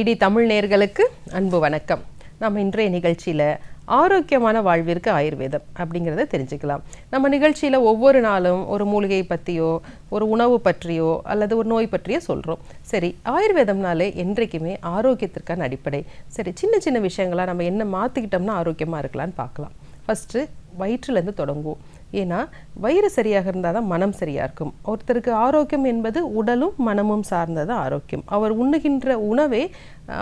DD Tamil நேயர்களுக்கு அன்பு வணக்கம். நம்ம இன்றைய நிகழ்ச்சியில் ஆரோக்கியமான வாழ்விற்கு ஆயுர்வேதம் அப்படிங்கிறத தெரிஞ்சுக்கலாம். நம்ம நிகழ்ச்சியில் ஒவ்வொரு நாளும் ஒரு மூலிகை பற்றியோ ஒரு உணவு பற்றியோ அல்லது ஒரு நோய் பற்றியோ சொல்கிறோம். சரி, ஆயுர்வேதம்னாலே என்றைக்குமே ஆரோக்கியத்திற்கான அடிப்படை. சரி, சின்ன சின்ன விஷயங்களாக நம்ம என்ன மாற்றிக்கிட்டோம்னா ஆரோக்கியமாக இருக்கலான்னு பார்க்கலாம். ஃபஸ்ட்டு வயிற்றுலேருந்து தொடங்குவோம். ஏன்னா வயிறு சரியாக இருந்தால் தான் மனம் சரியாக இருக்கும். ஒருத்தருக்கு ஆரோக்கியம் என்பது உடலும் மனமும் சார்ந்ததான் ஆரோக்கியம். அவர் உண்ணுகின்ற உணவே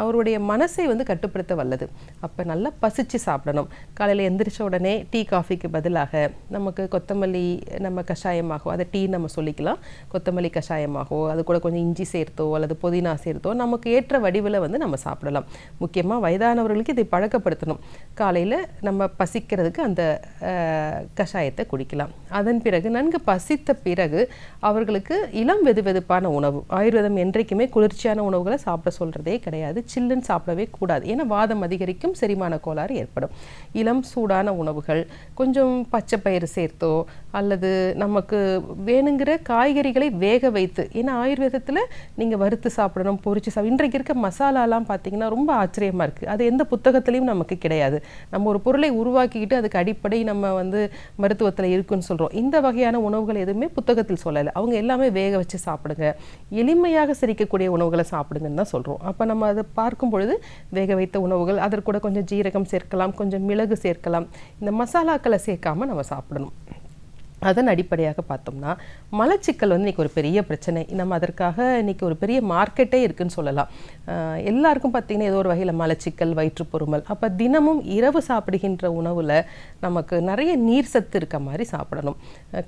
அவருடைய மனசை கட்டுப்படுத்த வல்லது. அப்போ நல்லா பசிச்சு சாப்பிடணும். காலையில் எந்திரிச்ச உடனே டீ காஃபிக்கு பதிலாக நமக்கு கொத்தமல்லி நம்ம கஷாயமாகவோ, அதை டீ நம்ம சொல்லிக்கலாம், கொத்தமல்லி கஷாயமாகவோ அது கூட கொஞ்சம் இஞ்சி சேர்த்தோ அல்லது புதினா சேர்த்தோ நமக்கு ஏற்ற வடிவில் நம்ம சாப்பிடலாம். முக்கியமாக வயதானவர்களுக்கு இதை பழக்கப்படுத்தணும். காலையில் நம்ம பசிக்கிறதுக்கு அந்த கஷாயத்தை குடிக்கலாம். அதன் பிறகு நன்கு பசித்த பிறகு அவர்களுக்கு இளம் வெதுவெதுப்பான உணவு, ஆயுர்வேதம் என்றைக்குமே குளிர்ச்சியான உணவுகளை சாப்பிட சொல்கிறதே கிடையாது. சில்லுன்னு சாப்பிடவே கூடாது. ஏன்னா வாதம் அதிகரிக்கும், செரிமான கோளாறு ஏற்படும். இளம் சூடான உணவுகள், கொஞ்சம் பச்சை பயிறு சேர்த்தோ அல்லது நமக்கு வேணுங்கிற காய்கறிகளை வேக வைத்து, ஏன்னா ஆயுர்வேதத்தில் நீங்கள் வறுத்து சாப்பிடணும், பொரிச்சு இன்றைக்கு இருக்க மசாலாலாம் பார்த்தீங்கன்னா ரொம்ப ஆச்சரியமாக இருக்குது. அது எந்த புத்தகத்துலேயும் நமக்கு கிடையாது. நம்ம ஒரு பொருளை உருவாக்கிக்கிட்டு அதுக்கு அடிப்படை நம்ம மருத்துவத்தில் இருக்குன்னு சொல்கிறோம். இந்த வகையான உணவுகள் எதுவுமே புத்தகத்தில் சொல்லலை. அவங்க எல்லாமே வேக வச்சு சாப்பிடுங்க, எளிமையாக செரிக்கக்கூடிய உணவுகளை சாப்பிடுங்கன்னு தான் சொல்கிறோம். அப்போ நம்ம அதை பார்க்கும் பொழுது வேக வைத்த உணவுகள், அதற்கு கூட கொஞ்சம் ஜீரகம் சேர்க்கலாம், கொஞ்சம் மிளகு சேர்க்கலாம். இந்த மசாலாக்களை சேர்க்காமல் நம்ம சாப்பிடணும். அதன் அடிப்படையாக பார்த்தோம்னா மலச்சிக்கல் இன்றைக்கி ஒரு பெரிய பிரச்சனை. நம்ம அதற்காக இன்றைக்கி ஒரு பெரிய மார்க்கெட்டே இருக்குதுன்னு சொல்லலாம். எல்லாருக்கும் பார்த்திங்கன்னா ஏதோ ஒரு வகையில் மலச்சிக்கல், வயிற்றுப்பொருமல். அப்போ தினமும் இரவு சாப்பிடுகின்ற உணவில் நமக்கு நிறைய நீர் சத்து இருக்க மாதிரி சாப்பிடணும்.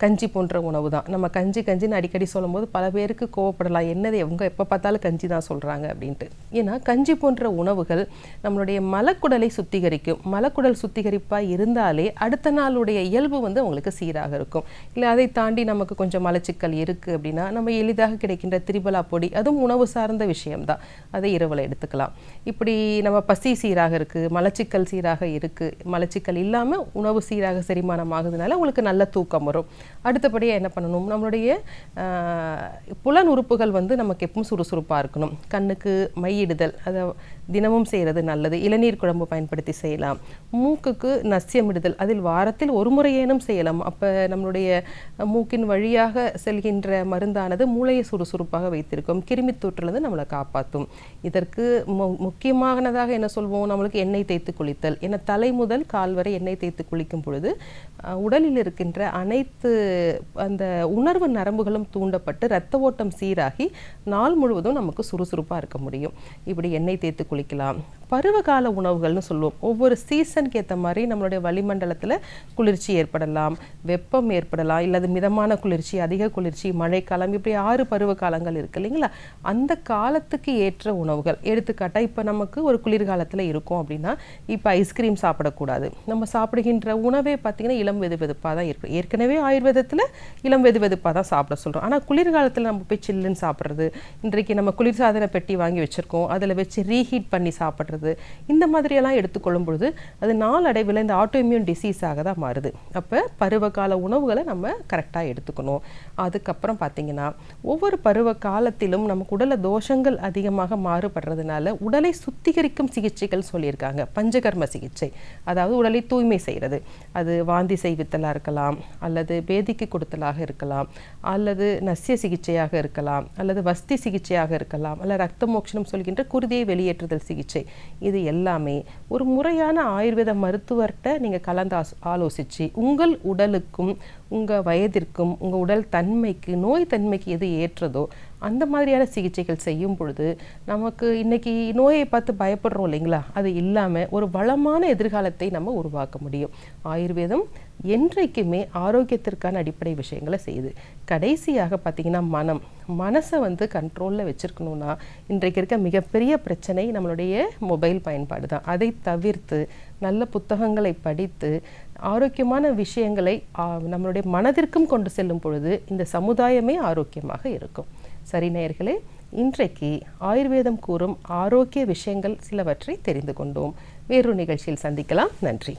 கஞ்சி போன்ற உணவு தான். நம்ம கஞ்சின்னு அடிக்கடி சொல்லும்போது பல பேருக்கு கோவப்படலாம், என்னது அவங்க எப்போ பார்த்தாலும் கஞ்சி தான் சொல்கிறாங்க அப்படின்ட்டு. ஏன்னா கஞ்சி போன்ற உணவுகள் நம்மளுடைய மலக்குடலை சுத்திகரிக்கும். மலக்குடல் சுத்திகரிப்பாக இருந்தாலே அடுத்த நாளுடைய இயல்பு அவங்களுக்கு சீராக இருக்கும். இல்லை அதை தாண்டி நமக்கு கொஞ்சம் மலச்சிக்கல் இருக்குது அப்படின்னா நம்ம எளிதாக கிடைக்கின்ற திரிபலா பொடி, அதுவும் உணவு சார்ந்த விஷயம்தான், அதை இரவில் எடுத்துக்கலாம். இப்படி நம்ம பசி சீராக இருக்குது, மலச்சிக்கல் சீராக இருக்குது, மலச்சிக்கல் இல்லாமல் உணவு சீராக செரிமானம் ஆகுதுனால உங்களுக்கு நல்ல தூக்கம் வரும். அடுத்தபடியாக என்ன பண்ணணும், நம்மளுடைய புலன் உறுப்புகள் நமக்கு எப்பவும் சுறுசுறுப்பாக இருக்கணும். கண்ணுக்கு மையிடுதல், அதை தினமும் செய்கிறது நல்லது. இளநீர் குழம்பு பயன்படுத்தி செய்யலாம். மூக்குக்கு நசியமிடுதல், அதில் வாரத்தில் ஒரு முறையேனும் செய்யலாம். அப்போ நம்மளுடைய மூக்கின் வழியாக செல்கின்ற மருந்தானது மூளையை சுறுசுறுப்பாக வைத்திருக்கும், கிருமி தொற்றிலிருந்து நம்மளை காப்பாற்றும். இதற்கு முக்கியமானதாக என்ன சொல்வோம், நம்மளுக்கு எண்ணெய் தேய்த்து குளித்தல். ஏன்னா தலை முதல் கால் வரை எண்ணெய் தேய்த்து குளிக்கும் பொழுது உடலில் இருக்கின்ற அனைத்து அந்த உணர்வு நரம்புகளும் தூண்டப்பட்டு இரத்த ஓட்டம் சீராகி நாள் முழுவதும் நமக்கு சுறுசுறுப்பாக இருக்க முடியும். இப்படி எண்ணெய் தேய்த்து குளிக்கலாம். பருவகால உணவுகள்னு சொல்லுவோம். ஒவ்வொரு சீசனுக்கு ஏற்ற மாதிரி நம்மளுடைய வளிமண்டலத்தில் குளிர்ச்சி ஏற்படலாம், வெப்பம் ஏற்படலாம், இல்லது மிதமான குளிர்ச்சி, அதிக குளிர்ச்சி, மழைக்காலம், இப்படி 6 பருவ காலங்கள் இருக்குது இல்லைங்களா? அந்த காலத்துக்கு ஏற்ற உணவுகள். எடுத்துக்காட்டாக இப்போ நமக்கு ஒரு குளிர்காலத்தில் இருக்கும் அப்படின்னா இப்போ ஐஸ்கிரீம் சாப்பிடக்கூடாது. நம்ம சாப்பிடுகின்ற உணவே பார்த்திங்கன்னா இளம் வெதுவெதுப்பாக தான் இருக்கும். ஏற்கனவே ஆயுர்வேதத்தில் இளம் வெதுவெதுப்பாக தான் சாப்பிட சொல்கிறோம். ஆனால் குளிர்காலத்தில் நம்ம போய் சில்லுன்னு சாப்பிட்றது, இன்றைக்கு நம்ம குளிர்சாதன பெட்டி வாங்கி வச்சுருக்கோம், அதில் வச்சு ரீஹீட் பண்ணி சாப்பிட்றது, இந்த மாதிரியெல்லாம் எடுத்துக்கொள்ளும் பொழுது அது நாளடைவில் இந்த ஆட்டோஇம்யூன் டிசீஸாக தான் மாறுது. அப்போ பருவகால உணவுகளை நம்ம கரெக்டாக எடுத்துக்கணும். அதுக்கப்புறம் பார்த்திங்கன்னா ஒவ்வொரு பருவ காலத்திலும் நமக்கு உடல தோஷங்கள் அதிகமாக மாறுபடுறதுனால உடலை சுத்திகரிக்கும் சிகிச்சைகள் சொல்லியிருக்காங்க. பஞ்சகர்ம சிகிச்சை, அதாவது உடலை தூய்மை செய்கிறது. அது வாந்தி செய்வித்தலாக இருக்கலாம், அல்லது பேதிக்கு கொடுத்தலாக இருக்கலாம், அல்லது நசிய சிகிச்சையாக இருக்கலாம், அல்லது வஸ்தி சிகிச்சையாக இருக்கலாம், அல்ல ரத்த மோட்சணம் சொல்கின்ற குருதியை வெளியேற்றுதல் சிகிச்சை. இது எல்லாமே ஒரு முறையான ஆயுர்வேத மருத்துவர்கிட்ட நீங்கள் கலந்து ஆலோசித்து உங்கள் உடலுக்கும் உங்கள் வயதிற்கும் உங்கள் உடல் தன்மைக்கு நோய் தன்மைக்கு எது ஏற்றதோ அந்த மாதிரியான சிகிச்சைகள் செய்யும் பொழுது நமக்கு இன்றைக்கி நோயை பார்த்து பயப்படுறோம் இல்லைங்களா, அது இல்லாமல் ஒரு வளமான எதிர்காலத்தை நம்ம உருவாக்க முடியும். ஆயுர்வேதம் என்றைக்குமே ஆரோக்கியத்திற்கான அடிப்படை விஷயங்களை செய்யுது. கடைசியாக பார்த்திங்கன்னா மனசை கண்ட்ரோலில் வச்சுருக்கணுன்னா இன்றைக்கு இருக்க மிகப்பெரிய பிரச்சனை நம்மளுடைய மொபைல் பயன்பாடு தான். அதை தவிர்த்து நல்ல புத்தகங்களை படித்து ஆரோக்கியமான விஷயங்களை நம்மளுடைய மனதிற்கும் கொண்டு செல்லும் பொழுது இந்த சமுதாயமே ஆரோக்கியமாக இருக்கும். சரி நேயர்களே, இன்றைக்கு ஆயுர்வேதம் கூறும் ஆரோக்கிய விஷயங்கள் சிலவற்றை தெரிந்து கொண்டோம். வேறொரு நிகழ்ச்சியில் சந்திக்கலாம். நன்றி.